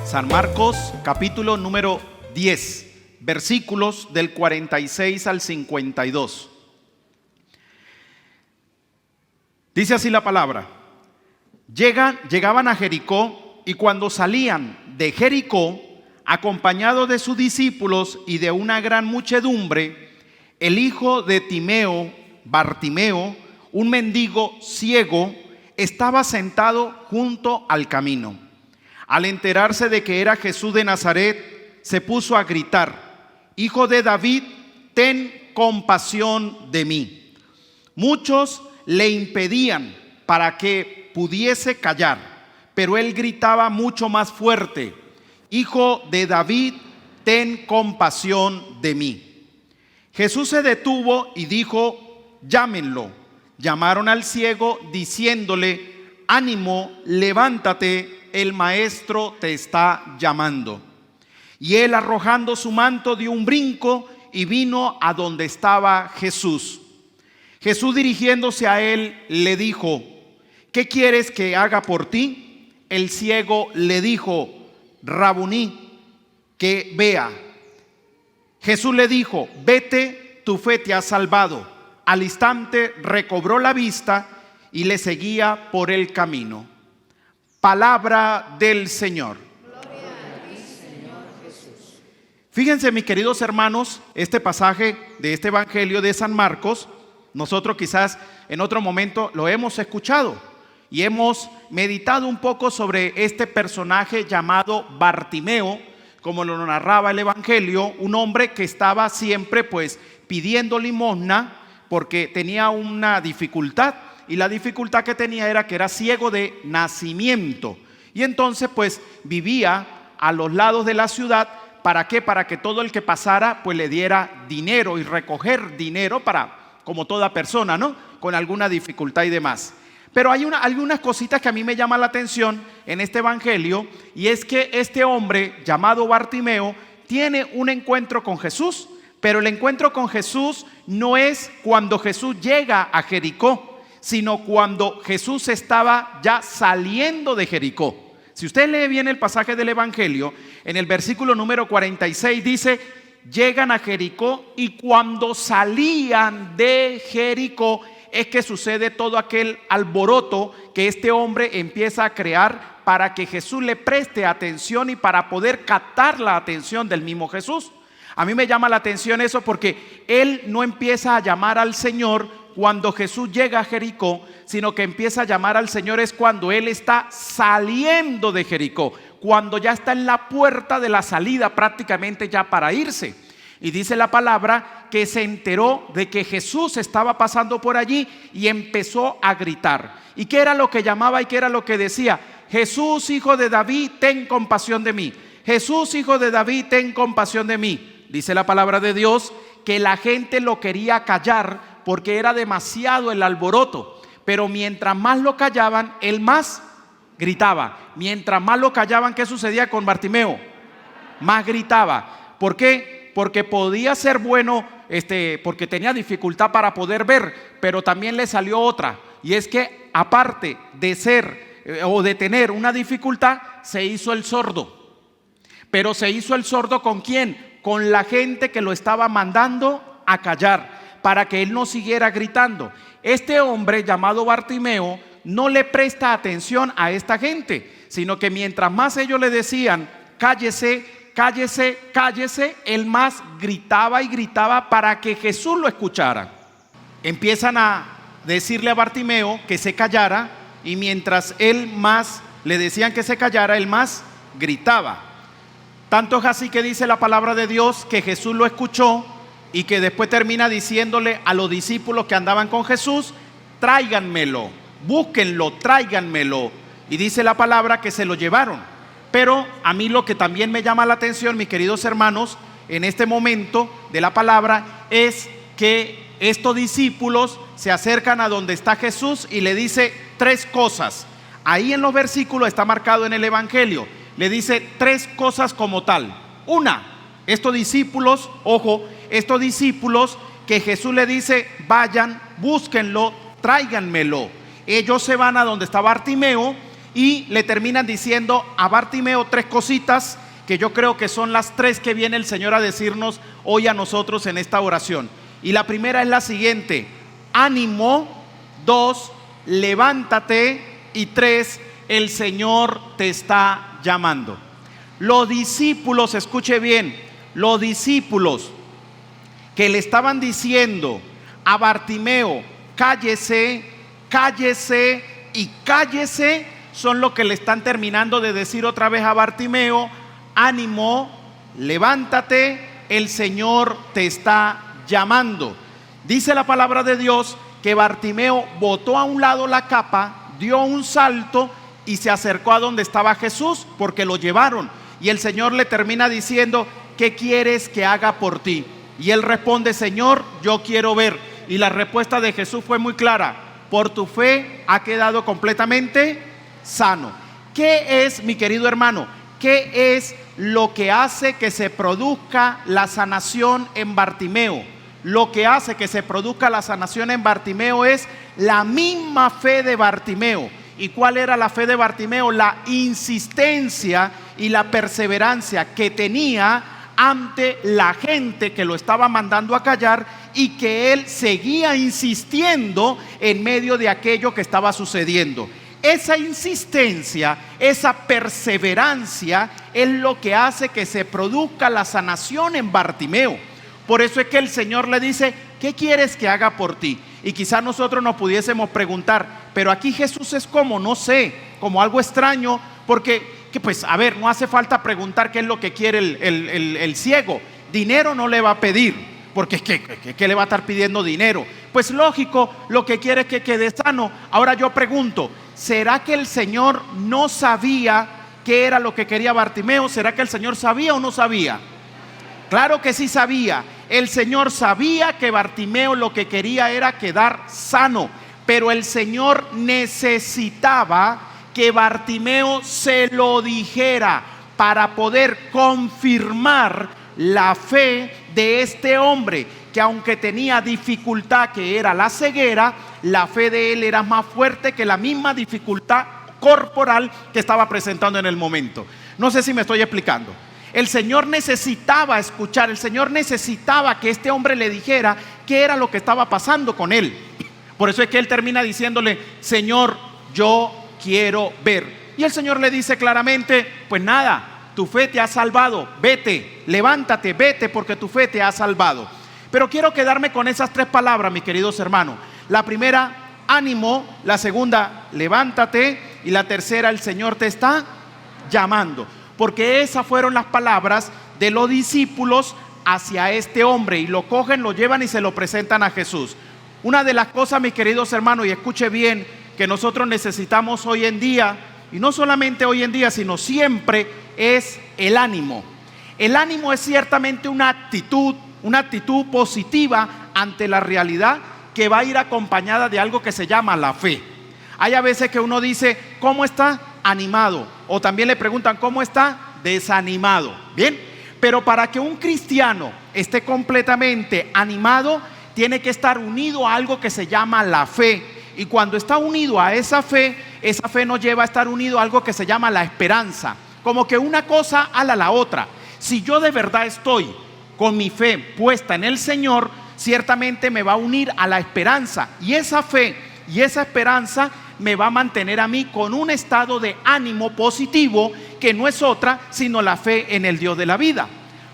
San Marcos, capítulo número 10, versículos del 46 al 52. Dice así la palabra: Llegaban a Jericó, y cuando salían de Jericó, acompañados de sus discípulos y de una gran muchedumbre, el hijo de Timeo, Bartimeo, un mendigo ciego, estaba sentado junto al camino. Al enterarse de que era Jesús de Nazaret, se puso a gritar: Hijo de David, ten compasión de mí. Muchos le impedían para que pudiese callar, pero él gritaba mucho más fuerte: Hijo de David, ten compasión de mí. Jesús se detuvo y dijo: Llámenlo. Llamaron al ciego diciéndole: Ánimo, levántate, el maestro te está llamando. Y él, arrojando su manto, dio un brinco y vino a donde estaba Jesús. Jesús, dirigiéndose a él, le dijo: ¿Qué quieres que haga por ti? El ciego le dijo: Rabuní, que vea. Jesús le dijo: Vete, tu fe te ha salvado. Al instante recobró la vista y le seguía por el camino. Palabra del Señor. Gloria a ti, Señor Jesús. Fíjense, mis queridos hermanos, este pasaje de este evangelio de San Marcos, nosotros quizás en otro momento lo hemos escuchado y hemos meditado un poco sobre este personaje llamado Bartimeo, como lo narraba el evangelio, un hombre que estaba siempre pidiendo limosna porque tenía una dificultad. Y la dificultad que tenía era que era ciego de nacimiento. Y entonces vivía a los lados de la ciudad. ¿Para qué? Para que todo el que pasara le diera dinero y recoger dinero como toda persona, ¿no? Con alguna dificultad y demás. Pero hay algunas cositas que a mí me llaman la atención en este evangelio. Y es que este hombre llamado Bartimeo tiene un encuentro con Jesús. Pero el encuentro con Jesús no es cuando Jesús llega a Jericó, sino cuando Jesús estaba ya saliendo de Jericó. Si usted lee bien el pasaje del evangelio, en el versículo número 46 dice: llegan a Jericó, y cuando salían de Jericó es que sucede todo aquel alboroto que este hombre empieza a crear para que Jesús le preste atención y para poder captar la atención del mismo Jesús. A mí me llama la atención eso, porque él no empieza a llamar al Señor cuando Jesús llega a Jericó, sino que empieza a llamar al Señor es cuando él está saliendo de Jericó, cuando ya está en la puerta de la salida, prácticamente ya para irse. Y dice la palabra que se enteró de que Jesús estaba pasando por allí y empezó a gritar. ¿Y qué era lo que llamaba y qué era lo que decía? Jesús, hijo de David, ten compasión de mí. Jesús, hijo de David, ten compasión de mí. Dice la palabra de Dios que la gente lo quería callar porque era demasiado el alboroto. Pero mientras más lo callaban, él más gritaba. Mientras más lo callaban, ¿qué sucedía con Bartimeo? Más gritaba. ¿Por qué? Porque podía ser bueno, porque tenía dificultad para poder ver, pero también le salió otra. Y es que aparte de ser o de tener una dificultad, se hizo el sordo. Pero se hizo el sordo ¿con quién? Con la gente que lo estaba mandando a callar, para que él no siguiera gritando. Este hombre llamado Bartimeo no le presta atención a esta gente, sino que mientras más ellos le decían: cállese, cállese, cállese, él más gritaba y gritaba para que Jesús lo escuchara. Empiezan a decirle a Bartimeo que se callara, y mientras él más le decían que se callara, él más gritaba. Tanto es así que dice la palabra de Dios que Jesús lo escuchó, y que después termina diciéndole a los discípulos que andaban con Jesús: tráiganmelo, búsquenlo, tráiganmelo. Y dice la palabra que se lo llevaron. Pero a mí lo que también me llama la atención, mis queridos hermanos, en este momento de la palabra, es que estos discípulos se acercan a donde está Jesús y le dice tres cosas. Ahí en los versículos está marcado en el evangelio. Le dice tres cosas como tal. Una, estos discípulos, ojo, estos discípulos que Jesús le dice: vayan, búsquenlo, tráiganmelo. Ellos se van a donde está Bartimeo y le terminan diciendo a Bartimeo tres cositas que yo creo que son las tres que viene el Señor a decirnos hoy a nosotros en esta oración. Y la primera es la siguiente: ánimo. 2, levántate. Y 3, el Señor te está llamando. Los discípulos, escuche bien, los discípulos que le estaban diciendo a Bartimeo, cállese, cállese y cállese, son los que le están terminando de decir otra vez a Bartimeo: ánimo, levántate, el Señor te está llamando. Dice la palabra de Dios que Bartimeo botó a un lado la capa, dio un salto y se acercó a donde estaba Jesús, porque lo llevaron. Y el Señor le termina diciendo: ¿qué quieres que haga por ti? Y él responde: Señor, yo quiero ver. Y la respuesta de Jesús fue muy clara: por tu fe ha quedado completamente sano. ¿Qué es, mi querido hermano? ¿Qué es lo que hace que se produzca la sanación en Bartimeo? Lo que hace que se produzca la sanación en Bartimeo es la misma fe de Bartimeo. ¿Y cuál era la fe de Bartimeo? La insistencia y la perseverancia que tenía ante la gente que lo estaba mandando a callar, y que él seguía insistiendo en medio de aquello que estaba sucediendo. Esa insistencia, esa perseverancia es lo que hace que se produzca la sanación en Bartimeo. Por eso es que el Señor le dice: ¿qué quieres que haga por ti? Y quizás nosotros nos pudiésemos preguntar: pero aquí Jesús es como, no sé, como algo extraño, porque pues a ver, no hace falta preguntar qué es lo que quiere el ciego. Dinero no le va a pedir, porque es que le va a estar pidiendo dinero. Pues lógico, lo que quiere es que quede sano. Ahora yo pregunto: ¿será que el Señor no sabía qué era lo que quería Bartimeo? ¿Será que el Señor sabía o no sabía? Claro que sí sabía. El Señor sabía que Bartimeo lo que quería era quedar sano, pero el Señor necesitaba que Bartimeo se lo dijera para poder confirmar la fe de este hombre, que aunque tenía dificultad, que era la ceguera, la fe de él era más fuerte que la misma dificultad corporal que estaba presentando en el momento. No sé si me estoy explicando. El Señor necesitaba escuchar, el Señor necesitaba que este hombre le dijera qué era lo que estaba pasando con él. Por eso es que él termina diciéndole: Señor, yo quiero ver. Y el Señor le dice claramente: pues nada, tu fe te ha salvado, vete, levántate, vete, porque tu fe te ha salvado. Pero quiero quedarme con esas tres palabras, mis queridos hermanos. La primera, ánimo. La segunda, levántate. Y la tercera, el Señor te está llamando. Porque esas fueron las palabras de los discípulos hacia este hombre, y lo cogen, lo llevan y se lo presentan a Jesús. Una de las cosas, mis queridos hermanos, y escuche bien, que nosotros necesitamos hoy en día, y no solamente hoy en día, sino siempre, es el ánimo. El ánimo es ciertamente una actitud positiva ante la realidad, que va a ir acompañada de algo que se llama la fe. Hay a veces que uno dice: ¿cómo está? Animado. O también le preguntan: ¿cómo está? Desanimado. Bien, pero para que un cristiano esté completamente animado, tiene que estar unido a algo que se llama la fe. Y cuando está unido a esa fe nos lleva a estar unido a algo que se llama la esperanza. Como que una cosa ala la otra. Si yo de verdad estoy con mi fe puesta en el Señor, ciertamente me va a unir a la esperanza. Y esa fe y esa esperanza me va a mantener a mí con un estado de ánimo positivo, que no es otra sino la fe en el Dios de la vida.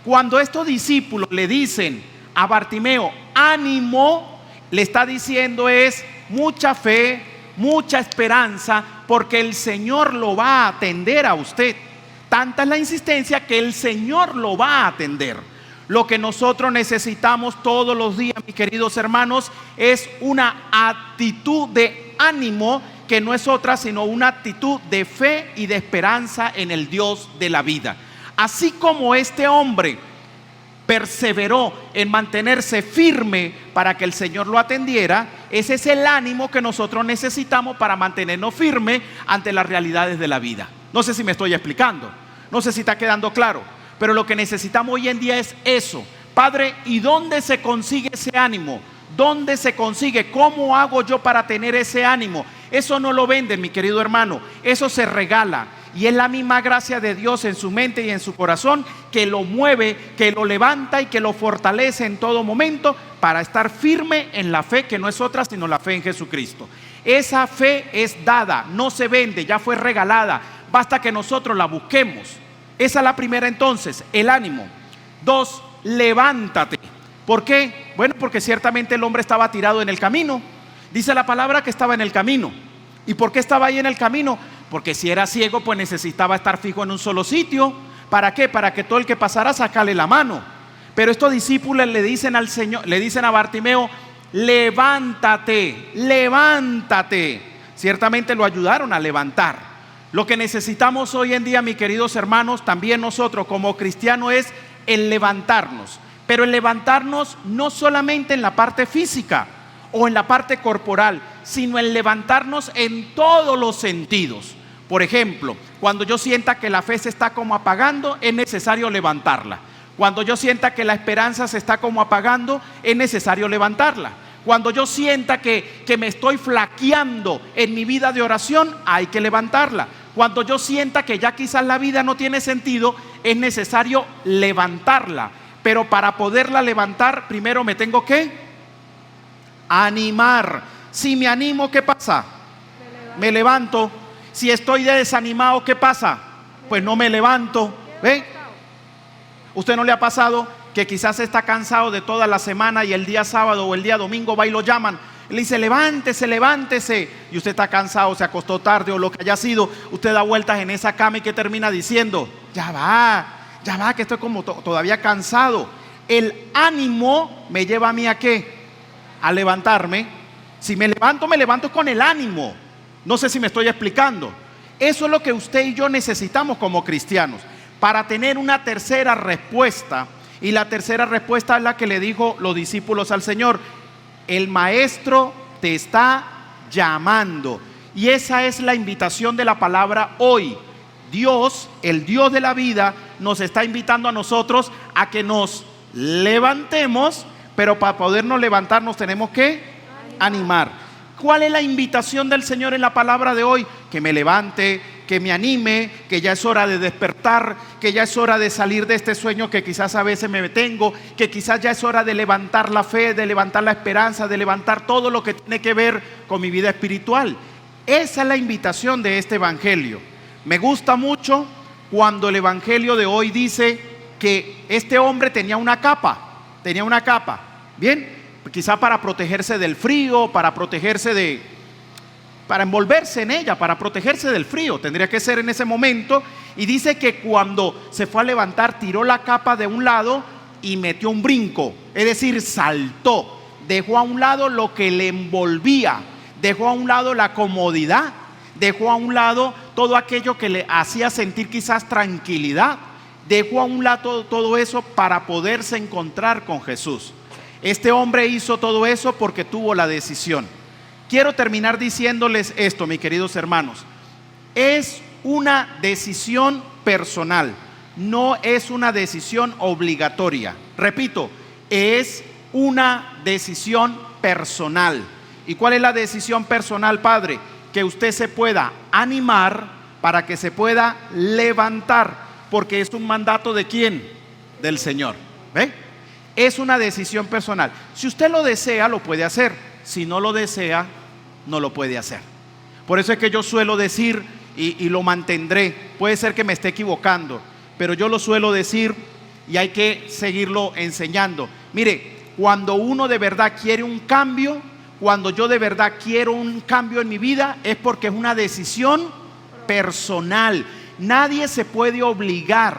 Cuando estos discípulos le dicen a Bartimeo: ánimo, le está diciendo es mucha fe, mucha esperanza, porque el Señor lo va a atender a usted. Tanta es la insistencia que el Señor lo va a atender. Lo que nosotros necesitamos todos los días, mis queridos hermanos, es una actitud de ánimo, que no es otra sino una actitud de fe y de esperanza en el Dios de la vida. Así como este hombre perseveró en mantenerse firme para que el Señor lo atendiera, ese es el ánimo que nosotros necesitamos para mantenernos firmes ante las realidades de la vida. No sé si me estoy explicando, no sé si está quedando claro, pero lo que necesitamos hoy en día es eso. Padre, ¿y dónde se consigue ese ánimo? ¿Dónde se consigue? ¿Cómo hago yo para tener ese ánimo? Eso no lo venden, mi querido hermano, eso se regala. Y es la misma gracia de Dios en su mente y en su corazón que lo mueve, que lo levanta y que lo fortalece en todo momento para estar firme en la fe, que no es otra sino la fe en Jesucristo. Esa fe es dada, no se vende, ya fue regalada, basta que nosotros la busquemos. Esa es la primera entonces, el ánimo. 2, levántate. ¿Por qué? Bueno, porque ciertamente el hombre estaba tirado en el camino. Dice la palabra que estaba en el camino. ¿Y por qué estaba ahí en el camino? Porque si era ciego, pues necesitaba estar fijo en un solo sitio. ¿Para qué? Para que todo el que pasara sacarle la mano. Pero estos discípulos le dicen al Señor, le dicen a Bartimeo: levántate, levántate. Ciertamente lo ayudaron a levantar. Lo que necesitamos hoy en día, mis queridos hermanos, también nosotros como cristianos, es el levantarnos. Pero el levantarnos no solamente en la parte física o en la parte corporal, sino el levantarnos en todos los sentidos. Por ejemplo, cuando yo sienta que la fe se está como apagando, es necesario levantarla. Cuando yo sienta que la esperanza se está como apagando, es necesario levantarla. Cuando yo sienta que me estoy flaqueando en mi vida de oración, hay que levantarla. Cuando yo sienta que ya quizás la vida no tiene sentido, es necesario levantarla. Pero para poderla levantar, primero me tengo que animar. Si me animo, ¿qué pasa? Me levanto. Si estoy desanimado, ¿qué pasa? Pues no me levanto. ¿Ve? ¿Usted no le ha pasado que quizás está cansado de toda la semana y el día sábado o el día domingo va y lo llaman? Le dice: levántese, levántese. Y usted está cansado, se acostó tarde o lo que haya sido. Usted da vueltas en esa cama y ¿qué termina diciendo? Ya va, que estoy como todavía cansado. El ánimo me lleva a mí ¿a qué? A levantarme. Si me levanto con el ánimo. No sé si me estoy explicando. Eso es lo que usted y yo necesitamos como cristianos, para tener una tercera respuesta. Y la tercera respuesta es la que le dijo los discípulos al Señor: el maestro te está llamando. Y esa es la invitación de la palabra hoy. Dios, el Dios de la vida, nos está invitando a nosotros a que nos levantemos, pero para podernos levantar nos tenemos que animar. ¿Cuál es la invitación del Señor en la palabra de hoy? Que me levante, que me anime, que ya es hora de despertar, que ya es hora de salir de este sueño que quizás a veces me tengo, que quizás ya es hora de levantar la fe, de levantar la esperanza, de levantar todo lo que tiene que ver con mi vida espiritual. Esa es la invitación de este evangelio. Me gusta mucho cuando el evangelio de hoy dice que este hombre tenía una capa, bien, quizá para protegerse del frío, para envolverse en ella, para protegerse del frío, tendría que ser en ese momento. Y dice que cuando se fue a levantar, tiró la capa de un lado y metió un brinco, es decir, saltó, dejó a un lado lo que le envolvía, dejó a un lado la comodidad, dejó a un lado todo aquello que le hacía sentir quizás tranquilidad, dejó a un lado todo eso para poderse encontrar con Jesús. Este hombre hizo todo eso porque tuvo la decisión. Quiero terminar diciéndoles esto, mis queridos hermanos: es una decisión personal, no es una decisión obligatoria. Repito, es una decisión personal. ¿Y cuál es la decisión personal, Padre? Que usted se pueda animar para que se pueda levantar, porque es un mandato ¿de quién? Del Señor. ¿Ve? Es una decisión personal. Si usted lo desea, lo puede hacer. Si no lo desea, no lo puede hacer. Por eso es que yo suelo decir, y lo mantendré, puede ser que me esté equivocando, pero yo lo suelo decir y hay que seguirlo enseñando. Mire, cuando uno de verdad quiere un cambio, cuando yo de verdad quiero un cambio en mi vida, es porque es una decisión personal. Nadie se puede obligar.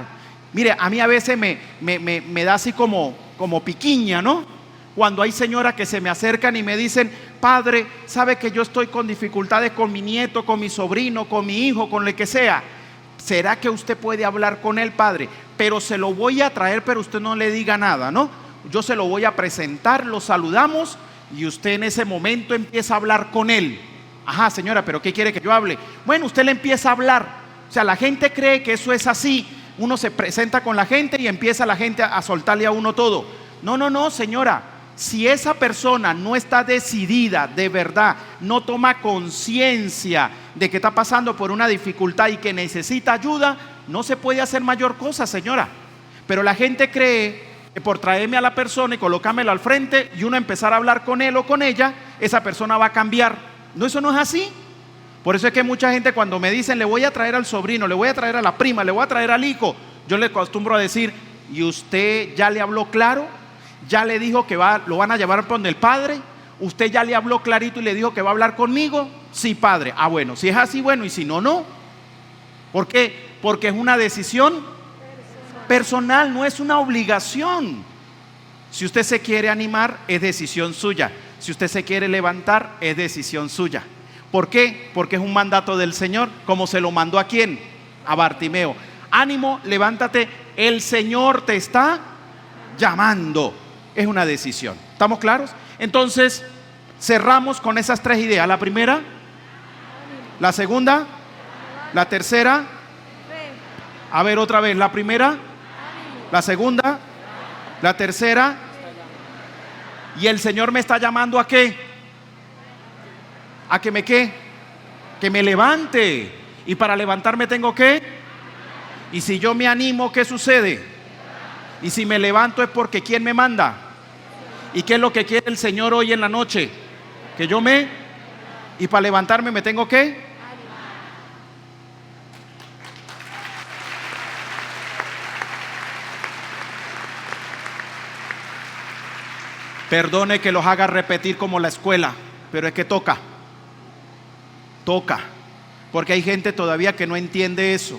Mire, a mí a veces me da así como piquiña, ¿no? Cuando hay señoras que se me acercan y me dicen: padre, sabe que yo estoy con dificultades con mi nieto, con mi sobrino, con mi hijo, con el que sea. ¿Será que usted puede hablar con él, padre? Pero se lo voy a traer, pero usted no le diga nada, ¿no? Yo se lo voy a presentar, lo saludamos y usted en ese momento empieza a hablar con él. Ajá, señora, ¿pero qué quiere que yo hable? Bueno, usted le empieza a hablar. O sea, la gente cree que eso es así. Uno se presenta con la gente y empieza la gente a soltarle a uno todo. No, señora. Si esa persona no está decidida de verdad, no toma conciencia de que está pasando por una dificultad y que necesita ayuda, no se puede hacer mayor cosa, señora. Pero la gente cree que por traerme a la persona y colocármela al frente y uno empezar a hablar con él o con ella, esa persona va a cambiar. No, eso no es así. Por eso es que mucha gente, cuando me dicen le voy a traer al sobrino, le voy a traer a la prima, le voy a traer al hijo, yo le acostumbro a decir: ¿y usted ya le habló claro? ¿Ya le dijo que lo van a llevar por donde el padre? ¿Usted ya le habló clarito y le dijo que va a hablar conmigo? Sí, padre. Ah, bueno, si es así, bueno, y si no, no. ¿Por qué? Porque es una decisión personal, no es una obligación. Si usted se quiere animar, es decisión suya. Si usted se quiere levantar, es decisión suya. ¿Por qué? Porque es un mandato del Señor. ¿Cómo se lo mandó a quién? A Bartimeo. Ánimo, levántate, el Señor te está llamando. Es una decisión. ¿Estamos claros? Entonces, cerramos con esas tres ideas. La primera, la segunda, la tercera. A ver, otra vez. La primera, la segunda, la tercera. Y el Señor me está llamando ¿a qué? ¿A que me qué? Que me levante. Y para levantarme tengo que. Y si yo me animo, ¿qué sucede? Y si me levanto es porque ¿quién me manda? ¿Y qué es lo que quiere el Señor hoy en la noche? Que yo me. Y para levantarme me tengo que. Perdone que los haga repetir como la escuela, pero es que toca. Toca. Porque hay gente todavía que no entiende eso.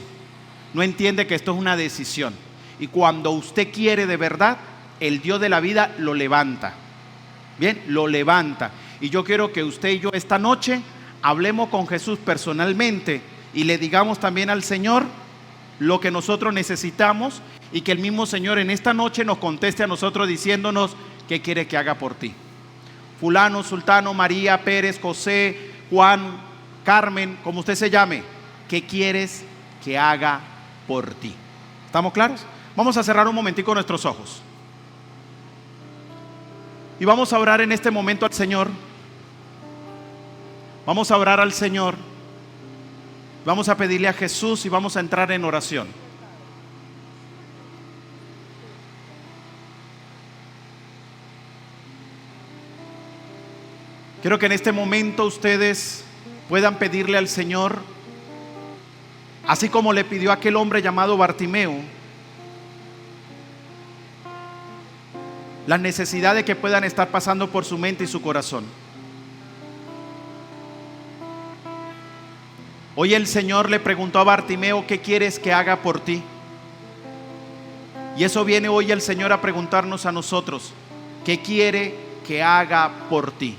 No entiende que esto es una decisión. Y cuando usted quiere de verdad, el Dios de la vida lo levanta. Bien, lo levanta. Y yo quiero que usted y yo esta noche hablemos con Jesús personalmente y le digamos también al Señor lo que nosotros necesitamos, y que el mismo Señor en esta noche nos conteste a nosotros diciéndonos qué quiere que haga por ti. Fulano, sultano, María, Pérez, José, Juan, Carmen, como usted se llame, ¿qué quieres que haga por ti? ¿Estamos claros? Vamos a cerrar un momentico nuestros ojos y vamos a orar en este momento al Señor. Vamos a orar al Señor, vamos a pedirle a Jesús y vamos a entrar en oración. Quiero que en este momento ustedes puedan pedirle al Señor, así como le pidió a aquel hombre llamado Bartimeo, las necesidades que puedan estar pasando por su mente y su corazón. Hoy el Señor le preguntó a Bartimeo: ¿qué quieres que haga por ti? Y eso viene hoy el Señor a preguntarnos a nosotros: ¿qué quiere que haga por ti?